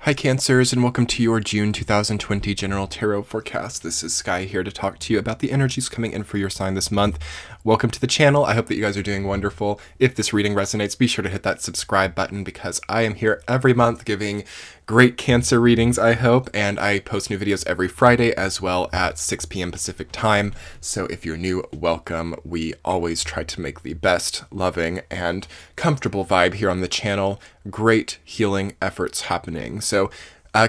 Hi Cancers, and welcome to your June 2020 General Tarot Forecast. This is Sky here to talk to you about the energies coming in for your sign this month. Welcome to the channel. I hope that you guys are doing wonderful. If this reading resonates, be sure to hit that subscribe button because I am here every month giving great Cancer readings, I hope, and I post new videos every Friday as well at 6 p.m. Pacific time. So if you're new, welcome. We always try to make the best, loving, and comfortable vibe here on the channel. Great healing efforts happening. So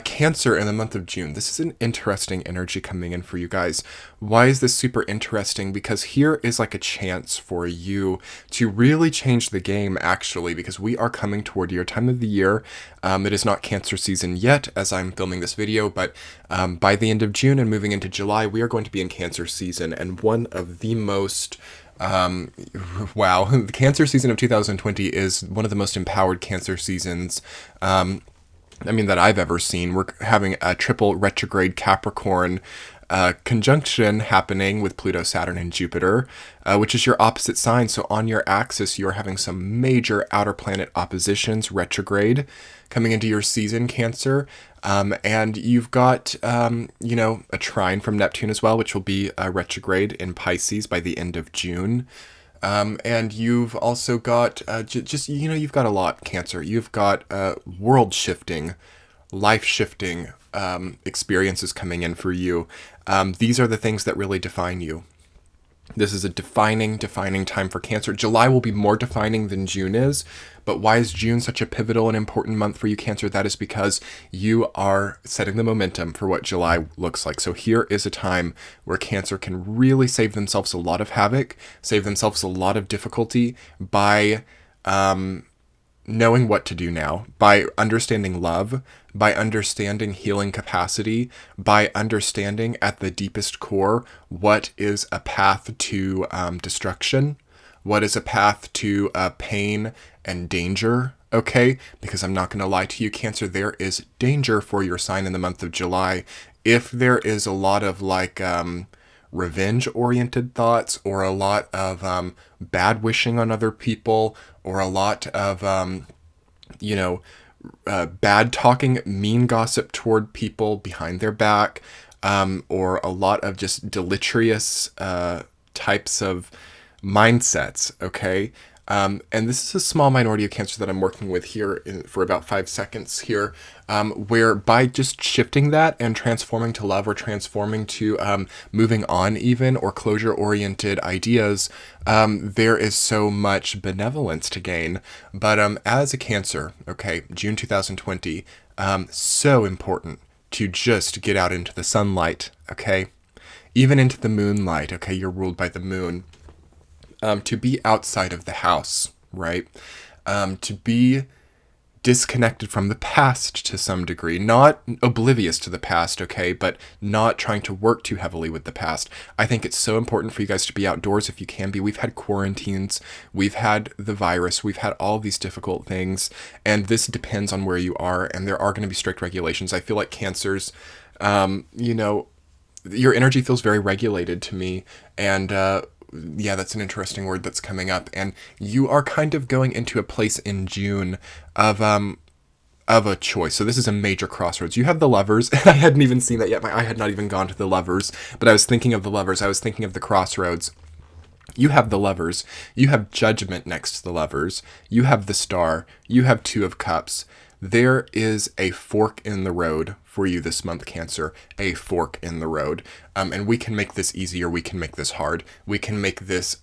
Cancer in the month of June. This is an interesting energy coming in for you guys. Why is this super interesting? Because here is like a chance for you to really change the game, actually, because we are coming toward your time of the year. It is not Cancer season yet as I'm filming this video, but by the end of June and moving into July, we are going to be in Cancer season. And one of the most the Cancer season of 2020 is one of the most empowered Cancer seasons that I've ever seen. We're having a triple retrograde Capricorn conjunction happening with Pluto, Saturn, and Jupiter, which is your opposite sign. So on your axis, you're having some major outer planet oppositions, retrograde, coming into your season, Cancer. And you've got, a trine from Neptune as well, which will be retrograde in Pisces by the end of June. And you've also got you've got a lot, Cancer. You've got world-shifting, life-shifting experiences coming in for you. These are the things that really define you. This is a defining time for Cancer. July will be more defining than June is, but why is June such a pivotal and important month for you, Cancer? That is because you are setting the momentum for what July looks like. So here is a time where Cancer can really save themselves a lot of havoc, save themselves a lot of difficulty by knowing what to do now, by understanding love, by understanding healing capacity, by understanding at the deepest core what is a path to destruction, what is a path to pain and danger, okay? Because I'm not going to lie to you, Cancer, there is danger for your sign in the month of July. If there is a lot of revenge-oriented thoughts, or a lot of bad wishing on other people, or a lot of, bad talking, mean gossip toward people behind their back, or a lot of just deleterious types of mindsets, okay? And this is a small minority of Cancer that I'm working with here for about 5 seconds here, where by just shifting that and transforming to love, or transforming to moving on even, or closure-oriented ideas, there is so much benevolence to gain. But as a Cancer, okay, June 2020, so important to just get out into the sunlight, okay? Even into the moonlight, okay? You're ruled by the moon. To be outside of the house, right? To be disconnected from the past to some degree, not oblivious to the past, okay, but not trying to work too heavily with the past. I think it's so important for you guys to be outdoors if you can be. We've had quarantines, we've had the virus, we've had all these difficult things, and this depends on where you are, and there are going to be strict regulations. I feel like Cancers, your energy feels very regulated to me, and yeah, that's an interesting word that's coming up. And you are kind of going into a place in June of a choice. So this is a major crossroads. You have the Lovers, and I hadn't even seen that yet. My eye had not even gone to the Lovers, but I was thinking of the Lovers. I was thinking of the crossroads. You have the Lovers. You have Judgment next to the Lovers. You have the Star. You have Two of Cups. There is a fork in the road for you this month, Cancer, a fork in the road. And we can make this easy, or we can make this hard. We can make this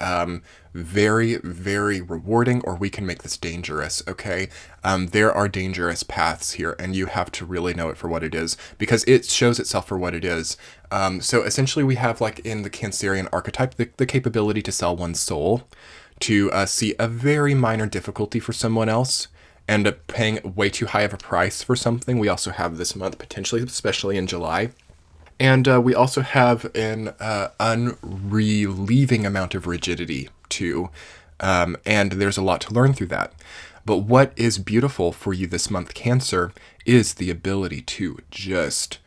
very, very rewarding, or we can make this dangerous, okay? There are dangerous paths here, and you have to really know it for what it is, because it shows itself for what it is. So essentially we have, like in the Cancerian archetype, the capability to sell one's soul, to see a very minor difficulty for someone else, and paying way too high of a price for something. We also have this month, potentially, especially in July. And we also have an unrelieving amount of rigidity, too. And there's a lot to learn through that. But what is beautiful for you this month, Cancer, is the ability to just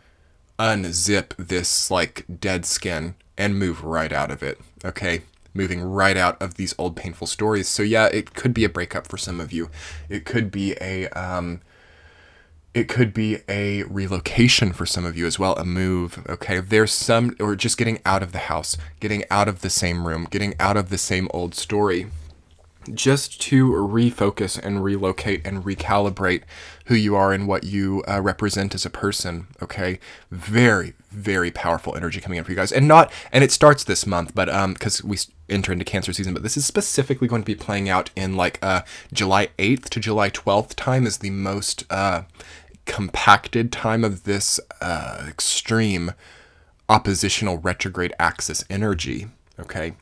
unzip this, dead skin and move right out of it, okay? Moving right out of these old painful stories. So yeah, it could be a breakup for some of you. It could be a It could be a relocation for some of you as well, a move, okay? There's some, or just getting out of the house, getting out of the same room, getting out of the same old story, just to refocus and relocate and recalibrate who you are and what you represent as a person. Okay, very, very powerful energy coming in for you guys, and it starts this month, but because we enter into Cancer season, but this is specifically going to be playing out in like July 8th to July 12th time is the most compacted time of this extreme oppositional retrograde axis energy. Okay.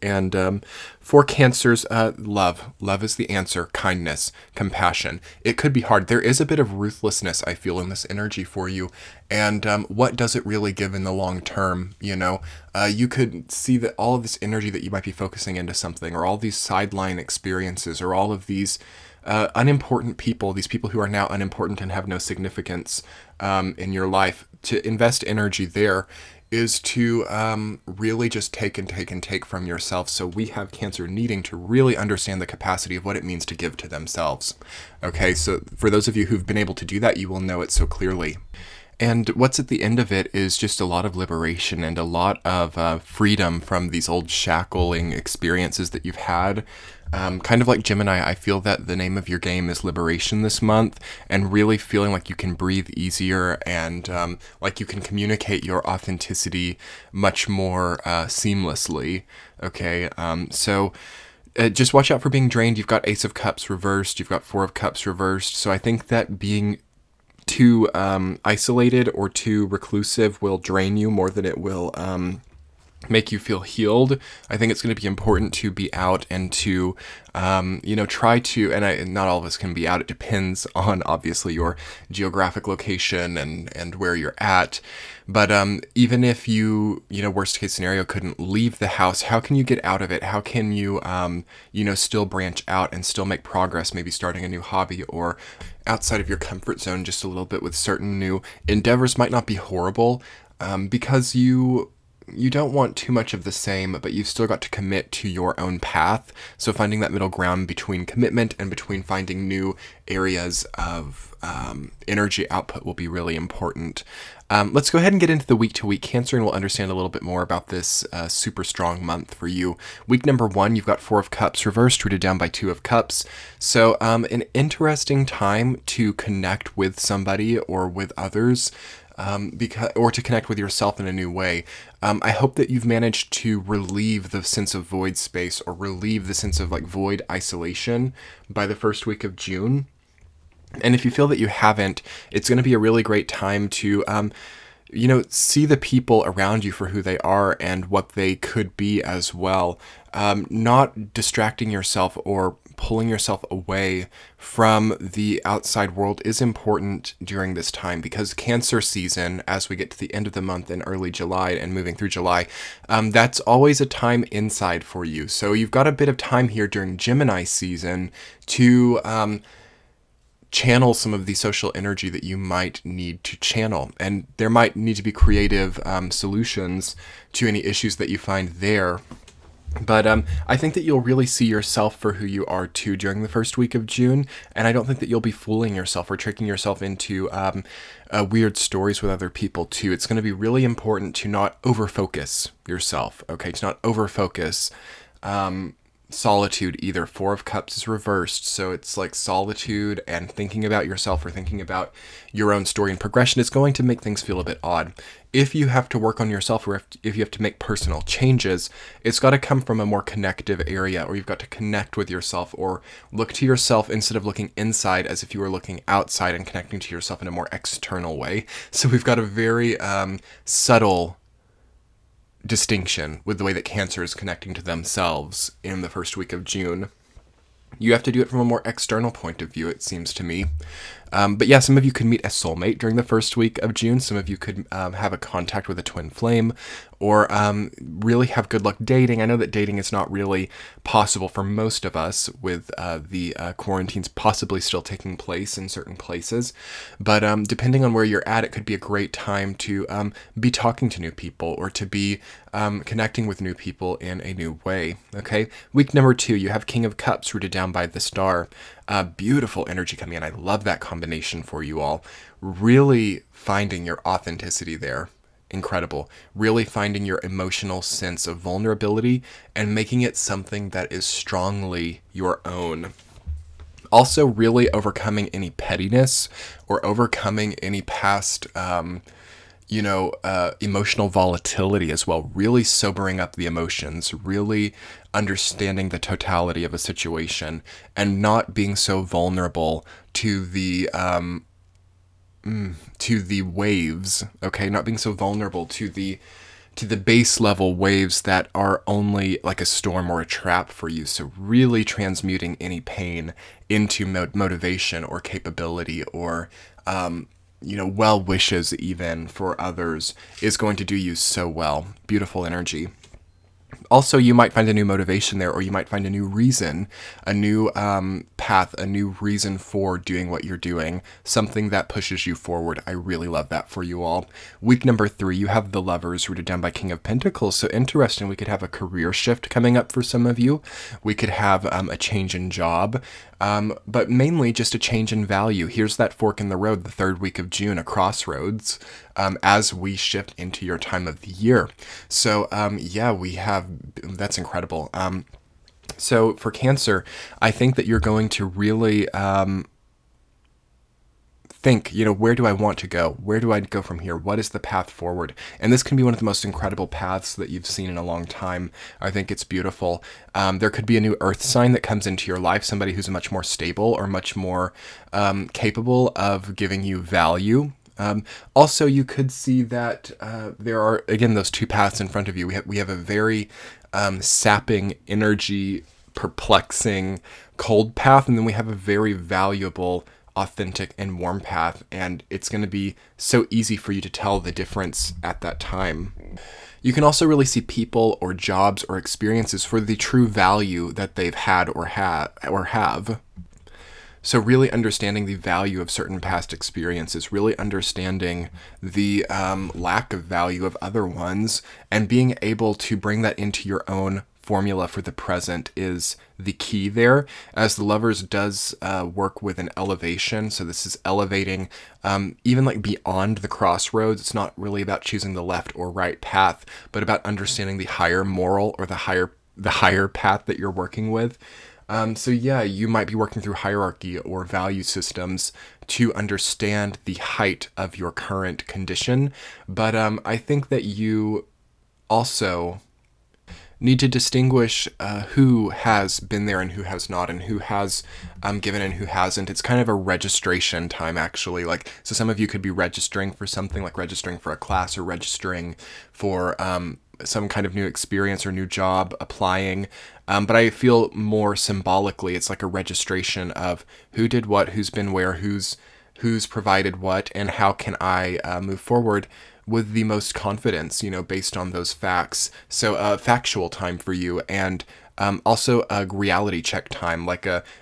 And for Cancers, love. Love is the answer. Kindness, compassion. It could be hard. There is a bit of ruthlessness, I feel, in this energy for you. And what does it really give in the long term? You know, you could see that all of this energy that you might be focusing into something, or all these sideline experiences, or all of these unimportant people, these people who are now unimportant and have no significance in your life, to invest energy there is to really just take and take and take from yourself. So we have Cancer needing to really understand the capacity of what it means to give to themselves. Okay, so for those of you who've been able to do that, you will know it so clearly. And what's at the end of it is just a lot of liberation and a lot of freedom from these old shackling experiences that you've had. Kind of like Gemini, I feel that the name of your game is liberation this month, and really feeling like you can breathe easier and like you can communicate your authenticity much more seamlessly. Okay, so just watch out for being drained. You've got Ace of Cups reversed, you've got Four of Cups reversed, so I think that being too isolated or too reclusive will drain you more than it will make you feel healed. I think it's going to be important to be out and to, try to, and not all of us can be out. It depends on obviously your geographic location and where you're at. But even if you, worst case scenario, couldn't leave the house, how can you get out of it? How can you, still branch out and still make progress, maybe starting a new hobby or outside of your comfort zone just a little bit with certain new endeavors? Might not be horrible because you don't want too much of the same, but you've still got to commit to your own path. So finding that middle ground between commitment and between finding new areas of energy output will be really important. Let's go ahead and get into the week-to-week Cancer, and we'll understand a little bit more about this super strong month for you. Week number 1, you've got Four of Cups reversed, rooted down by Two of Cups. So an interesting time to connect with somebody or with others. Or to connect with yourself in a new way. I hope that you've managed to relieve the sense of void space or relieve the sense of like void isolation by the first week of June. And if you feel that you haven't, it's going to be a really great time to, see the people around you for who they are and what they could be as well. Not distracting yourself or pulling yourself away from the outside world is important during this time, because Cancer season, as we get to the end of the month in early July and moving through July, that's always a time inside for you. So you've got a bit of time here during Gemini season to channel some of the social energy that you might need to channel. And there might need to be creative solutions to any issues that you find there. But I think that you'll really see yourself for who you are too during the first week of June, and I don't think that you'll be fooling yourself or tricking yourself into weird stories with other people too. It's going to be really important to not overfocus yourself, okay? To not overfocus solitude either. Four of Cups is reversed, so it's like solitude and thinking about yourself or thinking about your own story and progression is going to make things feel a bit odd. If you have to work on yourself or if you have to make personal changes, it's got to come from a more connective area, or you've got to connect with yourself or look to yourself instead of looking inside as if you were looking outside and connecting to yourself in a more external way. So we've got a very subtle distinction with the way that Cancer is connecting to themselves in the first week of June. You have to do it from a more external point of view, it seems to me. But yeah, some of you could meet a soulmate during the first week of June. Some of you could have a contact with a twin flame, or really have good luck dating. I know that dating is not really possible for most of us with the quarantines possibly still taking place in certain places. But depending on where you're at, it could be a great time to be talking to new people or to be connecting with new people in a new way. Okay, week number 2, you have King of Cups rooted down by the Star. Beautiful energy coming in. I love that combination for you all. Really finding your authenticity there. Incredible. Really finding your emotional sense of vulnerability and making it something that is strongly your own. Also, really overcoming any pettiness or overcoming any past, emotional volatility as well. Really sobering up the emotions, really understanding the totality of a situation, and not being so vulnerable to the waves. Okay, not being so vulnerable to the base level waves that are only like a storm or a trap for you. So really transmuting any pain into motivation or capability or well wishes even for others is going to do you so well. Beautiful energy. Also, you might find a new motivation there, or you might find a new reason, a new path, a new reason for doing what you're doing, something that pushes you forward. I really love that for you all. Week number 3, you have the Lovers rooted down by King of Pentacles. So interesting. We could have a career shift coming up for some of you. We could have a change in job, but mainly just a change in value. Here's that fork in the road, the 3rd week of June, a crossroads. As we shift into your time of the year. So, we have, that's incredible. So for Cancer, I think that you're going to really think, where do I want to go? Where do I go from here? What is the path forward? And this can be one of the most incredible paths that you've seen in a long time. I think it's beautiful. There could be a new earth sign that comes into your life, somebody who's much more stable or much more capable of giving you value. Also, you could see that there are, again, those two paths in front of you. We have a very sapping, energy, perplexing, cold path, and then we have a very valuable, authentic, and warm path, and it's going to be so easy for you to tell the difference at that time. You can also really see people or jobs or experiences for the true value that they've had or have. So really understanding the value of certain past experiences, really understanding the lack of value of other ones, and being able to bring that into your own formula for the present is the key there, as the Lovers does work with an elevation. So this is elevating even like beyond the crossroads. It's not really about choosing the left or right path, but about understanding the higher moral or the higher path that you're working with. You might be working through hierarchy or value systems to understand the height of your current condition. But I think that you also need to distinguish who has been there and who has not, and who has given and who hasn't. It's kind of a registration time, actually. So some of you could be registering for something, like registering for a class or registering for some kind of new experience or new job, applying. But I feel more symbolically, it's like a registration of who did what, who's been where, who's provided what, and how can I move forward with the most confidence, based on those facts. So factual time for you, and also a reality check time.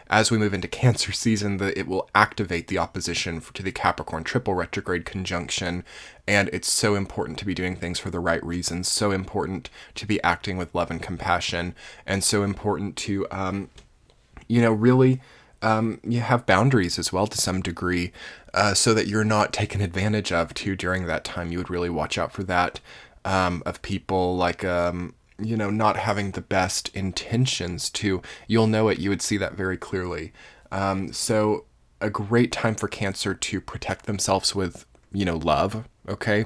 As we move into Cancer season, it will activate the opposition to the Capricorn triple retrograde conjunction, and it's so important to be doing things for the right reasons, so important to be acting with love and compassion, and so important to, really you have boundaries as well to some degree, so that you're not taken advantage of too during that time. You would really watch out for that, of people not having the best intentions too. You'll know it. You would see that very clearly. So a great time for Cancer to protect themselves with, love. Okay.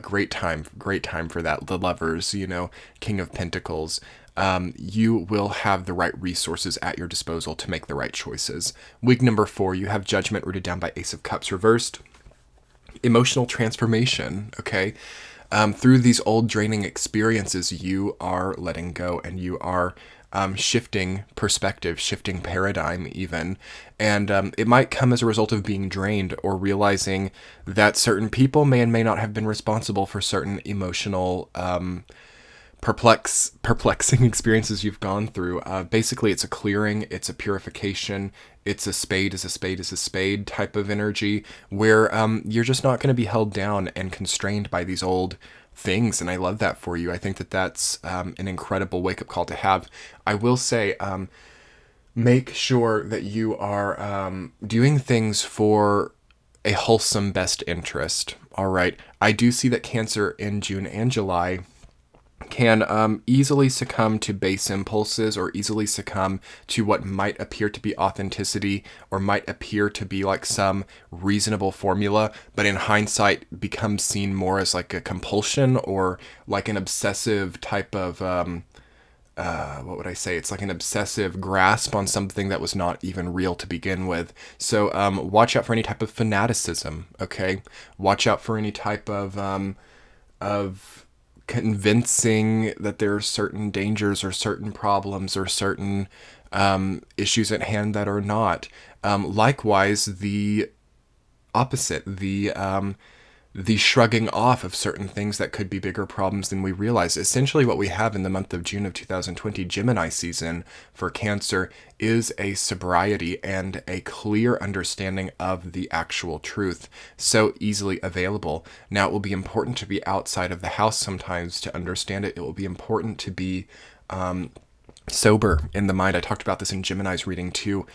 Great time for that. The Lovers, King of Pentacles. You will have the right resources at your disposal to make the right choices. Week number 4, you have Judgment rooted down by Ace of Cups reversed. Emotional transformation, okay? Through these old draining experiences, you are letting go, and you are shifting perspective, shifting paradigm even. And it might come as a result of being drained or realizing that certain people may and may not have been responsible for certain emotional perplexing experiences you've gone through. Basically, it's a clearing, it's a purification, it's a spade is a spade is a spade type of energy, where you're just not going to be held down and constrained by these old things. And I love that for you. I think that that's an incredible wake-up call to have. I will say, make sure that you are doing things for a wholesome best interest. All right. I do see that Cancer in June and July can easily succumb to base impulses, or easily succumb to what might appear to be authenticity, or might appear to be like some reasonable formula, but in hindsight becomes seen more as like a compulsion, or like an obsessive type of what would I say? It's like an obsessive grasp on something that was not even real to begin with. So watch out for any type of fanaticism. Okay, watch out for any type of convincing that there are certain dangers or certain problems or certain issues at hand that are not. Likewise, the opposite, the shrugging off of certain things that could be bigger problems than we realize. Essentially, what we have in the month of June of 2020, Gemini season for Cancer, is a sobriety and a clear understanding of the actual truth, so easily available. Now, it will be important to be outside of the house sometimes to understand it. It will be important to be sober in the mind. I talked about this in Gemini's reading too.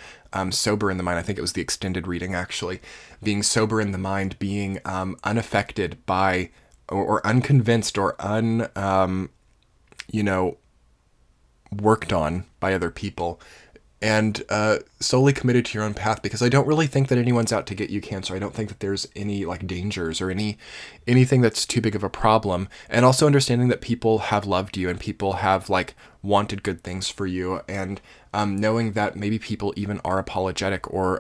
Sober in the mind. I think it was the extended reading actually. Being sober in the mind, being unaffected by or unconvinced or worked on by other people, and solely committed to your own path, because I don't really think that anyone's out to get you, Cancer. I don't think that there's any like dangers or anything that's too big of a problem. And also understanding that people have loved you and people have like wanted good things for you, and knowing that maybe people even are apologetic or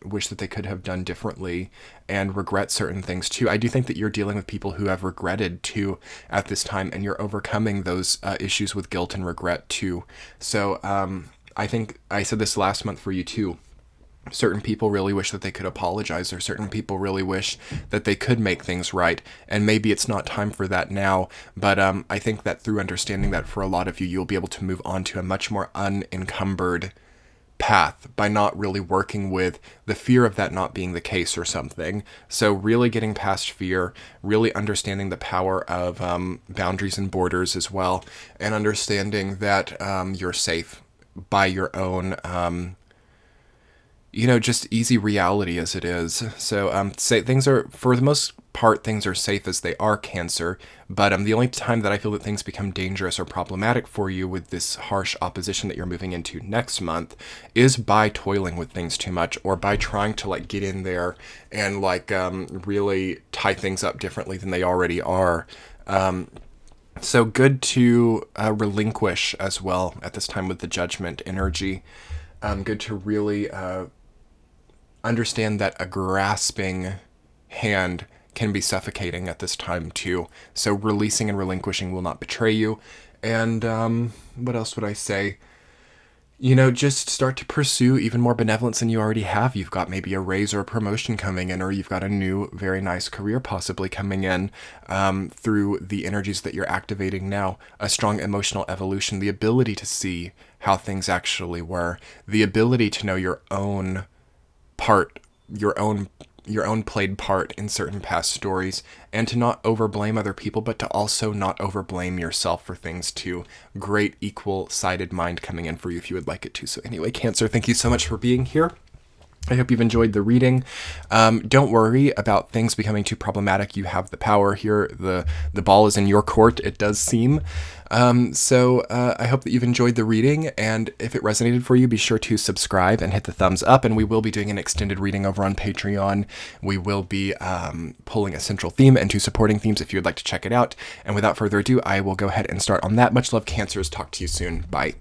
wish that they could have done differently and regret certain things too. I do think that you're dealing with people who have regretted too at this time, and you're overcoming those issues with guilt and regret too. So I think I said this last month for you too. Certain people really wish that they could apologize, or certain people really wish that they could make things right. And maybe it's not time for that now, but I think that through understanding that for a lot of you, you'll be able to move on to a much more unencumbered path by not really working with the fear of that not being the case or something. So really getting past fear, really understanding the power of boundaries and borders as well, and understanding that you're safe by your own just easy reality as it is. So say things are, for the most part, things are safe as they are, Cancer. But the only time that I feel that things become dangerous or problematic for you with this harsh opposition that you're moving into next month is by toiling with things too much, or by trying to like get in there and like really tie things up differently than they already are. So good to relinquish as well at this time with the Judgment energy. Good to really understand that a grasping hand can be suffocating at this time too. So releasing and relinquishing will not betray you. And what else would I say? Just start to pursue even more benevolence than you already have. You've got maybe a raise or a promotion coming in, or you've got a new, very nice career possibly coming in through the energies that you're activating now. A strong emotional evolution, the ability to see how things actually were, the ability to know your own part, your own played part in certain past stories, and to not overblame other people, but to also not overblame yourself for things too. Great equal-sided mind coming in for you if you would like it to. So anyway, Cancer, thank you so much for being here. I hope you've enjoyed the reading. Don't worry about things becoming too problematic. You have the power here. The ball is in your court, it does seem. So I hope that you've enjoyed the reading, and if it resonated for you, be sure to subscribe and hit the thumbs up, and we will be doing an extended reading over on Patreon. We will be pulling a central theme and two supporting themes if you would like to check it out. And without further ado, I will go ahead and start on that. Much love, Cancers. Talk to you soon. Bye.